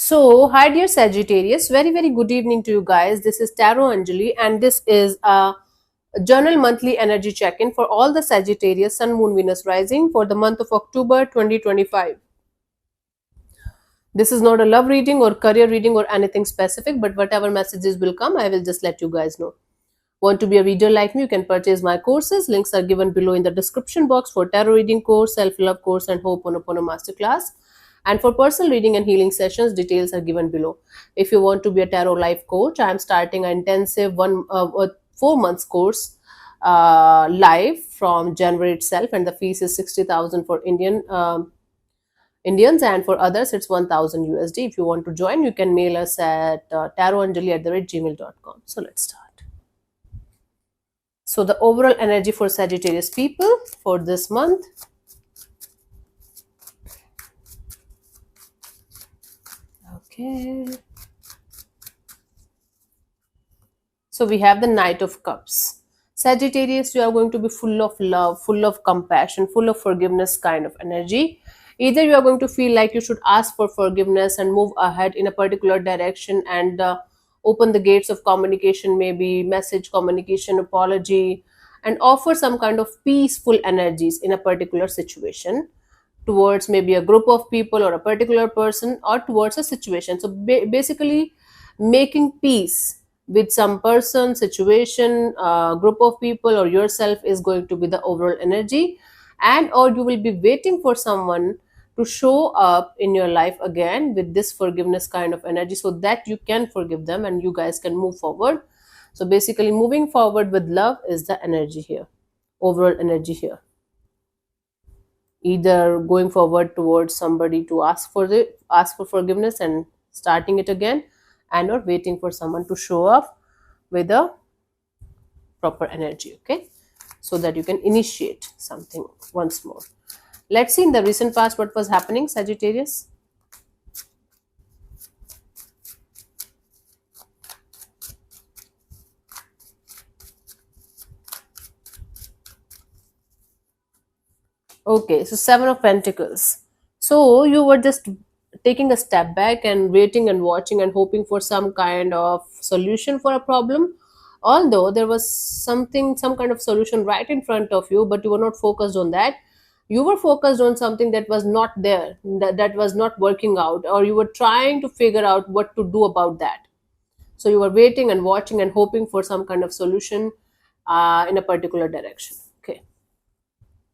So, hi dear Sagittarius, very good evening to you guys. This is Tarot Anjali, and this is a journal monthly energy check in for all the Sagittarius, Sun, Moon, Venus rising for the month of October 2025. This is not a love reading or career reading or anything specific, but whatever messages will come, I will just let you guys know. Want to be a reader like me? You can purchase my courses. Links are given below in the description box for tarot reading course, self-love course, and Ho'oponopono masterclass. And for personal reading and healing sessions, details are given below. If you want to be a tarot life coach, I am starting an intensive 4 months course live from January itself, and the fees is 60,000 for Indians, and for others it's 1,000 USD. If you want to join, you can mail us at tarotanjali@gmail.com. So let's start. So the overall energy for Sagittarius people for this month. Okay. So we have the Knight of Cups. Sagittarius, you are going to be full of love, full of compassion, full of forgiveness kind of energy. Either you are going to feel like you should ask for forgiveness and move ahead in a particular direction and open the gates of communication, maybe message communication, apology, and offer some kind of peaceful energies in a particular situation towards maybe a group of people or a particular person or towards a situation. So basically, making peace with some person, situation, group of people, or yourself is going to be the overall energy, and or you will be waiting for someone to show up in your life again with this forgiveness kind of energy so that you can forgive them and you guys can move forward. So basically, moving forward with love is the energy here, overall energy here. Either going forward towards somebody to ask for forgiveness and starting it again, and or waiting for someone to show up with a proper energy. Okay, so that you can initiate something once more. Let's see in the recent past what was happening, Sagittarius. Okay, so Seven of Pentacles. So you were just taking a step back and waiting and watching and hoping for some kind of solution for a problem. Although there was something, some kind of solution right in front of you, but you were not focused on that. You were focused on something that was not there, that was not working out, or you were trying to figure out what to do about that. So you were waiting and watching and hoping for some kind of solution in a particular direction. Okay.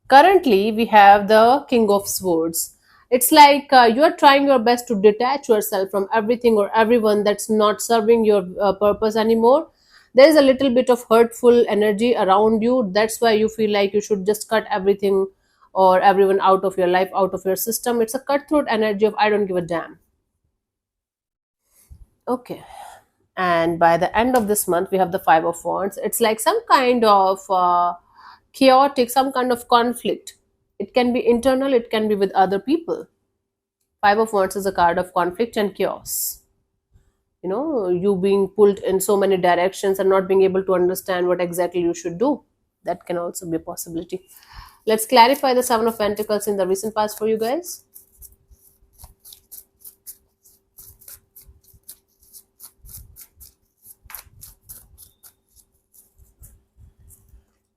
Currently, we have the King of Swords. It's like you are trying your best to detach yourself from everything or everyone that's not serving your purpose anymore. There is a little bit of hurtful energy around you. That's why you feel like you should just cut everything or everyone out of your life, out of your system. It's a cutthroat energy of I don't give a damn. Okay. And by the end of this month, we have the Five of Wands. It's like some kind of chaotic, some kind of conflict. It can be internal, it can be with other people. Five of Wands is a card of conflict and chaos. You know, you being pulled in so many directions and not being able to understand what exactly you should do. That can also be a possibility. Let's clarify the Seven of Pentacles in the recent past for you guys.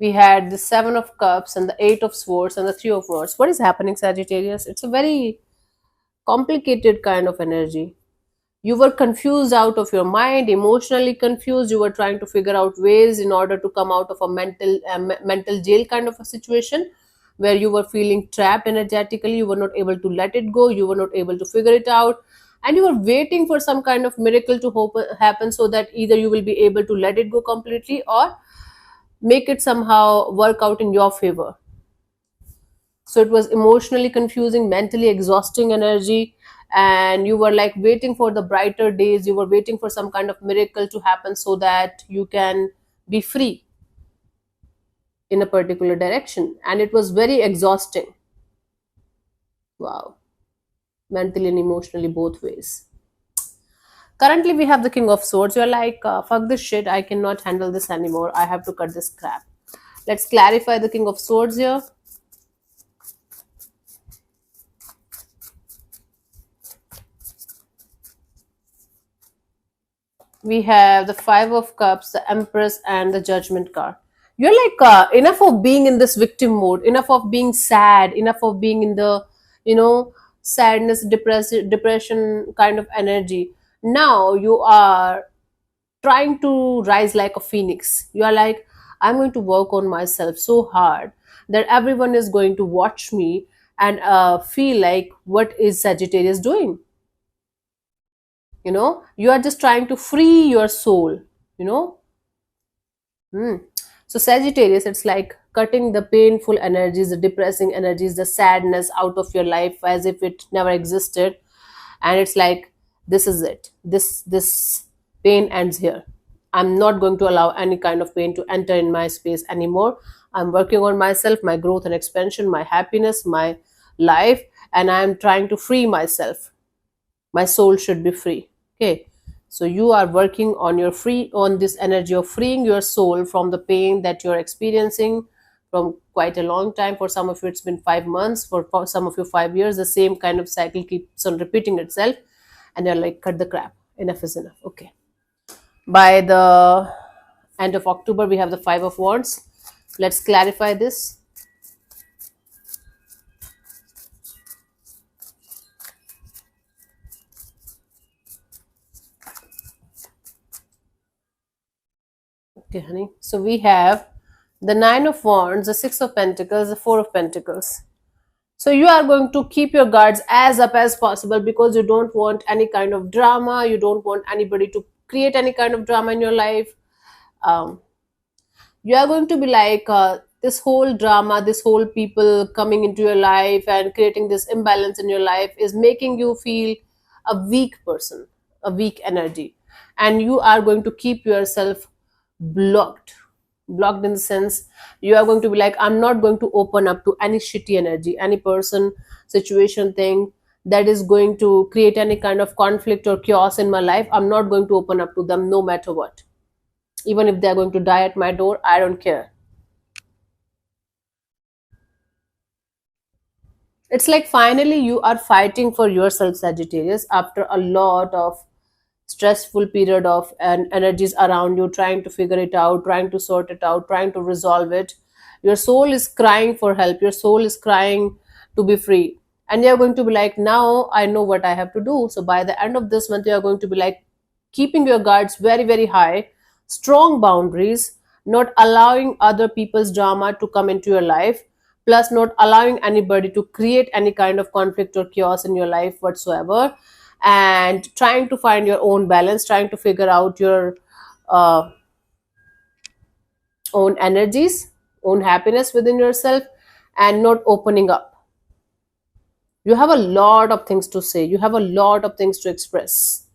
We had the Seven of Cups and the Eight of Swords and the Three of Wands. What is happening, Sagittarius? It's a very complicated kind of energy. You were confused out of your mind, emotionally confused. You were trying to figure out ways in order to come out of a mental jail kind of a situation where you were feeling trapped energetically. You were not able to let it go. You were not able to figure it out. And you were waiting for some kind of miracle to happen so that either you will be able to let it go completely or make it somehow work out in your favor. So it was emotionally confusing, mentally exhausting energy, and you were like waiting for the brighter days. You were waiting for some kind of miracle to happen so that you can be free in a particular direction, and it was very exhausting. Wow, mentally and emotionally, both ways. Currently, we have the King of Swords. You're like, fuck this shit, I cannot handle this anymore, I have to cut this crap. Let's clarify the King of Swords here. We have the Five of Cups, the Empress, and the Judgment card. You're like enough of being in this victim mode, enough of being sad, enough of being in the, you know, sadness, depression kind of energy. Now you are trying to rise like a phoenix. You are like, I'm going to work on myself so hard that everyone is going to watch me and feel like, what is Sagittarius doing? You are just trying to free your soul, you know. Hmm. So Sagittarius, it's like cutting the painful energies, the depressing energies, the sadness out of your life as if it never existed. And it's like, this is it. This pain ends here. I'm not going to allow any kind of pain to enter in my space anymore. I'm working on myself, my growth and expansion, my happiness, my life, and I'm trying to free myself. My soul should be free. Okay, so you are working on your free on this energy of freeing your soul from the pain that you're experiencing from quite a long time. For some of you it's been 5 months, for some of you 5 years. The same kind of cycle keeps on repeating itself, and you're like, cut the crap, enough is enough. Okay, by the end of October we have the Five of Wands. Let's clarify this. Okay, honey. So we have the Nine of Wands, the Six of Pentacles, the Four of Pentacles. So you are going to keep your guards as up as possible because you don't want any kind of drama. You don't want anybody to create any kind of drama in your life. Um, you are going to be like, this whole drama, this whole people coming into your life and creating this imbalance in your life is making you feel a weak person, a weak energy. And you are going to keep yourself blocked in the sense, you are going to be like, I'm not going to open up to any shitty energy, any person, situation, thing that is going to create any kind of conflict or chaos in my life. I'm not going to open up to them no matter what. Even if they're going to die at my door, I don't care. It's like finally you are fighting for yourself, Sagittarius, after a lot of stressful period of and energies around you, trying to figure it out, trying to sort it out, trying to resolve it. Your soul is crying for help, your soul is crying to be free, and you're going to be like, now I know what I have to do. So by the end of this month you're going to be like keeping your guards very very high, strong boundaries, not allowing other people's drama to come into your life, plus not allowing anybody to create any kind of conflict or chaos in your life whatsoever, and trying to find your own balance, trying to figure out your uh, own energies, own happiness within yourself, and not opening up. You have a lot of things to say, you have a lot of things to express,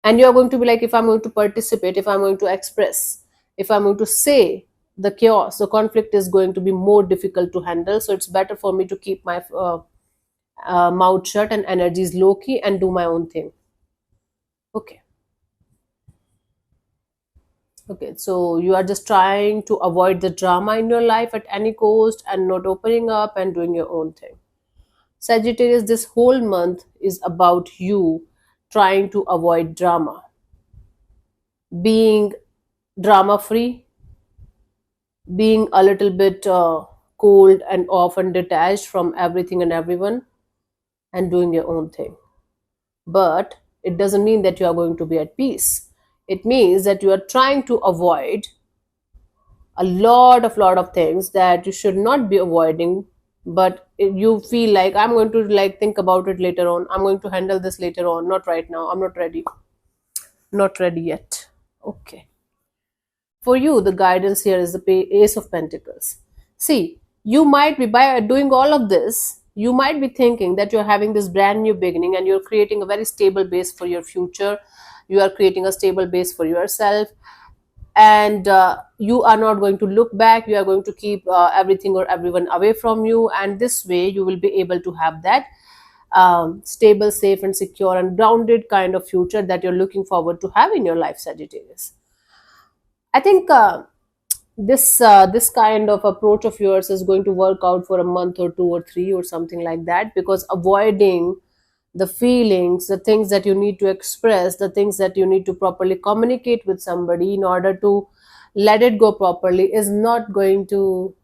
and you're going to be like, if I'm going to participate, if I'm going to express, if I'm going to say, the chaos, the conflict is going to be more difficult to handle. So it's better for me to keep my mouth shut and energies low key and do my own thing. Okay. Okay, so you are just trying to avoid the drama in your life at any cost and not opening up and doing your own thing. Sagittarius, this whole month is about you trying to avoid drama, being drama free, being a little bit cold and often detached from everything and everyone, and doing your own thing. But it doesn't mean that you are going to be at peace. It means that you are trying to avoid a lot of things that you should not be avoiding, but if you feel like, I'm going to like think about it later on, I'm going to handle this later on, not right now, I'm not ready, not ready yet. Okay, for you the guidance here is the Ace of Pentacles. See, you might be, by doing all of this, you might be thinking that you're having this brand new beginning and you're creating a very stable base for your future, you are creating a stable base for yourself, and you are not going to look back, you are going to keep everything or everyone away from you, and this way you will be able to have that stable, safe and secure and grounded kind of future that you're looking forward to have in your life, Sagittarius. I think this kind of approach of yours is going to work out for a month or two or three or something like that, because avoiding the feelings, the things that you need to express, the things that you need to properly communicate with somebody in order to let it go properly is not going to,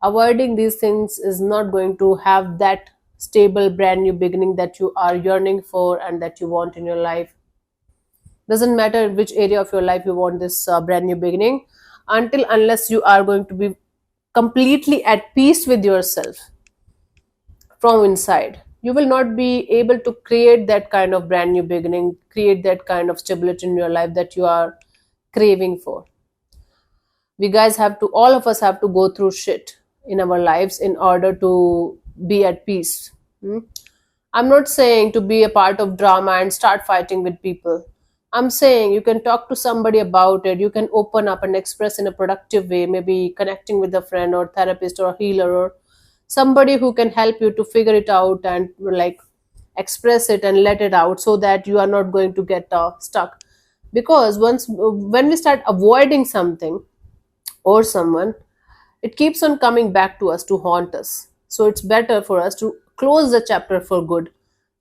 avoiding these things is not going to have that stable brand new beginning that you are yearning for and that you want in your life. Doesn't matter in which area of your life you want this brand new beginning, until unless you are going to be completely at peace with yourself from inside, you will not be able to create that kind of brand new beginning, create that kind of stability in your life that you are craving for. We guys have to, all of us have to go through shit in our lives in order to be at peace. Hmm? I'm not saying to be a part of drama and start fighting with people. I'm saying you can talk to somebody about it, you can open up and express in a productive way, maybe connecting with a friend or therapist or a healer or somebody who can help you to figure it out and like express it and let it out so that you are not going to get stuck. Because once when we start avoiding something or someone, it keeps on coming back to us to haunt us. So it's better for us to close the chapter for good,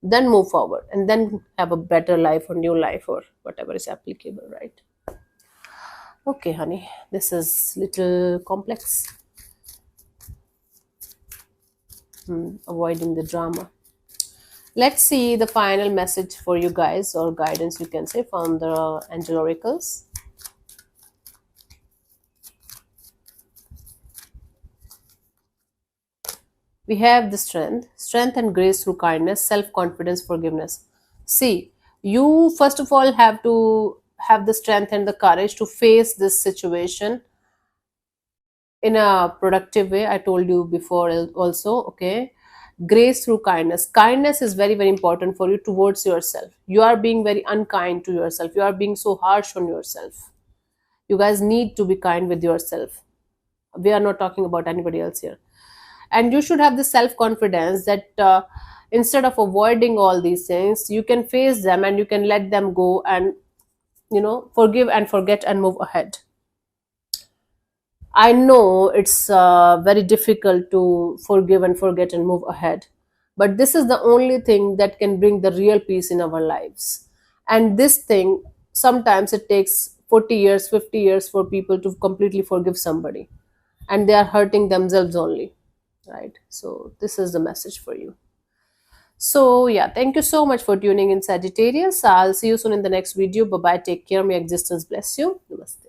then move forward and then have a better life or new life or whatever is applicable, right? Okay, honey, this is little complex. Avoiding the drama. Let's see the final message for you guys, or guidance you can say, from the angel oracles. We have the strength and grace through kindness, self-confidence, forgiveness. See, you first of all have to have the strength and the courage to face this situation in a productive way. I told you before also, okay? Grace through kindness. Kindness is very, very important for you towards yourself. You are being very unkind to yourself. You are being so harsh on yourself. You guys need to be kind with yourself. We are not talking about anybody else here. And you should have the self confidence that instead of avoiding all these things, you can face them and you can let them go and, forgive and forget and move ahead. I know it's very difficult to forgive and forget and move ahead, but this is the only thing that can bring the real peace in our lives. And this thing, sometimes it takes 40 years, 50 years for people to completely forgive somebody, and they are hurting themselves only, right? So, this is the message for you. So, yeah, thank you so much for tuning in, Sagittarius. I'll see you soon in the next video. Bye bye. Take care. May existence bless you. Namaste.